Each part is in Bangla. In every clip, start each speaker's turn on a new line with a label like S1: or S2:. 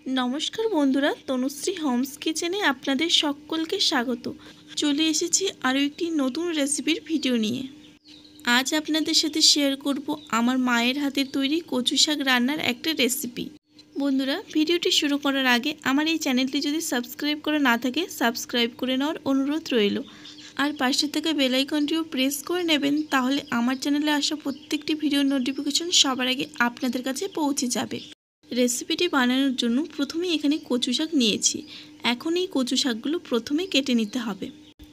S1: নমস্কার বন্ধুরা, তনুশ্রী হোমস কিচেনে আপনাদের সকলকে স্বাগত। চলে এসেছি আরও একটি নতুন রেসিপির ভিডিও নিয়ে। আজ আপনাদের সাথে শেয়ার করব আমার মায়ের হাতের তৈরি কচু শাক রান্নার একটা রেসিপি। বন্ধুরা, ভিডিওটি শুরু করার আগে আমার এই চ্যানেলটি যদি সাবস্ক্রাইব করা না থাকে সাবস্ক্রাইব করে নেওয়ার অনুরোধ রইল, আর পাশে থাকা বেল আইকনটিও প্রেস করে নেবেন, তাহলে আমার চ্যানেলে আসা প্রত্যেকটি ভিডিওর নোটিফিকেশন সবার আগে আপনাদের কাছে পৌঁছে যাবে। রেসিপিটি বানানোর জন্য প্রথমেই এখানে কচু শাক নিয়েছি। এখন এই কচু শাকগুলো প্রথমে কেটে নিতে হবে।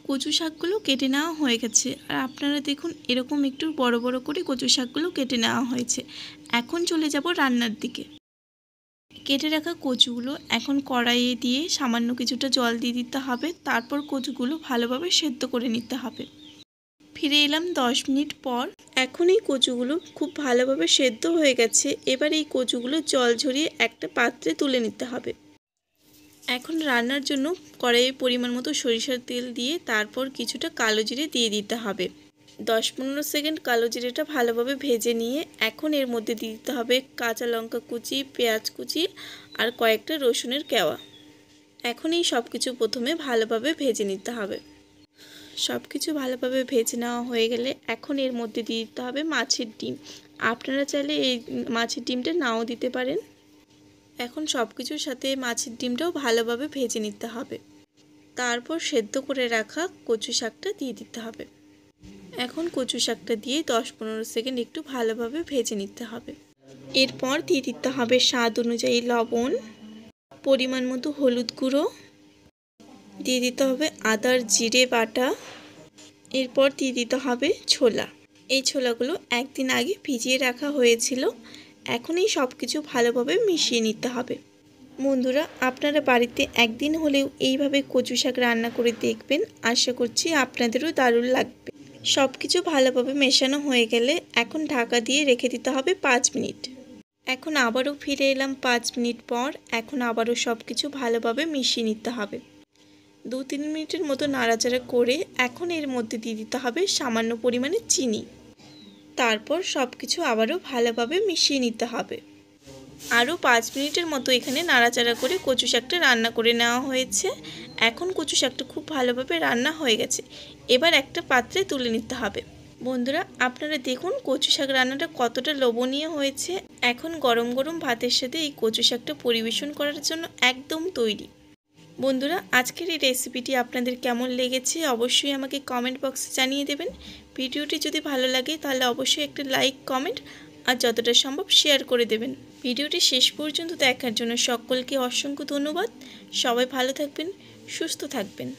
S1: কচু শাকগুলো কেটে নেওয়া হয়ে গেছে, আর আপনারা দেখুন এরকম একটু বড় বড় করে কচু শাকগুলো কেটে নেওয়া হয়েছে। এখন চলে যাব রান্নার দিকে। কেটে রাখা কচুগুলো এখন কড়াইয়ে দিয়ে সামান্য কিছুটা জল দিয়ে দিতে হবে। তারপর কচুগুলো ভালোভাবে সেদ্ধ করে নিতে হবে। ফিরে এলাম 10 মিনিট পর। এখন এই কচুগুলো খুব ভালোভাবে সেদ্ধ হয়ে গেছে। এবার এই কচুগুলো জল ঝরিয়ে একটা পাত্রে তুলে নিতে হবে। এখন রান্নার জন্য কড়াইয়ে পরিমাণ মতো সরিষার তেল দিয়ে তারপর কিছুটা কালো জিরে দিয়ে দিতে হবে। 10-15 সেকেন্ড কালো জিরেটা ভালোভাবে ভেজে নিয়ে এখন এর মধ্যে দিয়ে দিতে হবে কাঁচা লঙ্কা কুচি, পেঁয়াজ কুচি আর কয়েকটা রসুনের কোয়া। এখন এই সব কিছু প্রথমে ভালোভাবে ভেজে নিতে হবে। সব কিছু ভালোভাবে ভেজে নেওয়া হয়ে গেলে এখন এর মধ্যে দিয়ে দিতে হবে মাছের ডিম। আপনারা চাইলে এই মাছের ডিমটা নাও দিতে পারেন। এখন সব কিছুর সাথে মাছের ডিমটাও ভালোভাবে ভেজে নিতে হবে। তারপর সেদ্ধ করে রাখা কচু শাকটা দিয়ে দিতে হবে। এখন কচু শাকটা দিয়ে 10-15 সেকেন্ড একটু ভালোভাবে ভেজে নিতে হবে। এরপর দিয়ে দিতে হবে স্বাদ অনুযায়ী লবণ, পরিমাণ মতো হলুদ গুঁড়ো, দিয়ে দিতে হবে আদার জিরে বাটা। এরপর দিয়ে দিতে হবে ছোলা। এই ছোলাগুলো একদিন আগে ভিজিয়ে রাখা হয়েছিল। এখন এই সব কিছু ভালোভাবে মিশিয়ে নিতে হবে। বন্ধুরা, আপনারা বাড়িতে একদিন হলেও এইভাবে কচু শাক রান্না করে দেখবেন। আশা করছি আপনাদেরও দারুণ লাগবে। সব কিছু ভালোভাবে মেশানো হয়ে গেলে এখন ঢাকা দিয়ে রেখে দিতে হবে 5 মিনিট। এখন আবারও ফিরে এলাম 5 মিনিট পর। এখন আবারও সব কিছু ভালোভাবে মিশিয়ে নিতে হবে। 2-3 মিনিটের মতো নাড়াচাড়া করে এখন এর মধ্যে দিয়ে দিতে হবে সামান্য পরিমাণে চিনি। তারপর সব কিছু আবারও ভালোভাবে মিশিয়ে নিতে হবে। আরও 5 মিনিটের মতো এখানে নাড়াচাড়া করে কচু শাকটা রান্না করে নেওয়া হয়েছে। এখন কচু শাকটা খুব ভালোভাবে রান্না হয়ে গেছে। এবার একটা পাত্রে তুলে নিতে হবে। বন্ধুরা, আপনারা দেখুন কচু শাক রান্নাটা কতটা লোভনীয় হয়েছে। এখন গরম গরম ভাতের সাথে এই কচু শাকটা পরিবেশন করার জন্য একদম তৈরি। বন্ধুরা, আজকের এই রেসিপিটি আপনাদের কেমন লেগেছে অবশ্যই আমাকে কমেন্ট বক্সে জানিয়ে দেবেন। ভিডিওটি যদি ভালো লাগে তাহলে অবশ্যই একটা লাইক, কমেন্ট আর যতটা সম্ভব শেয়ার করে দেবেন। ভিডিওটি শেষ পর্যন্ত দেখার জন্য সকলকে অসংখ্য ধন্যবাদ। সবাই ভালো থাকবেন, সুস্থ থাকবেন।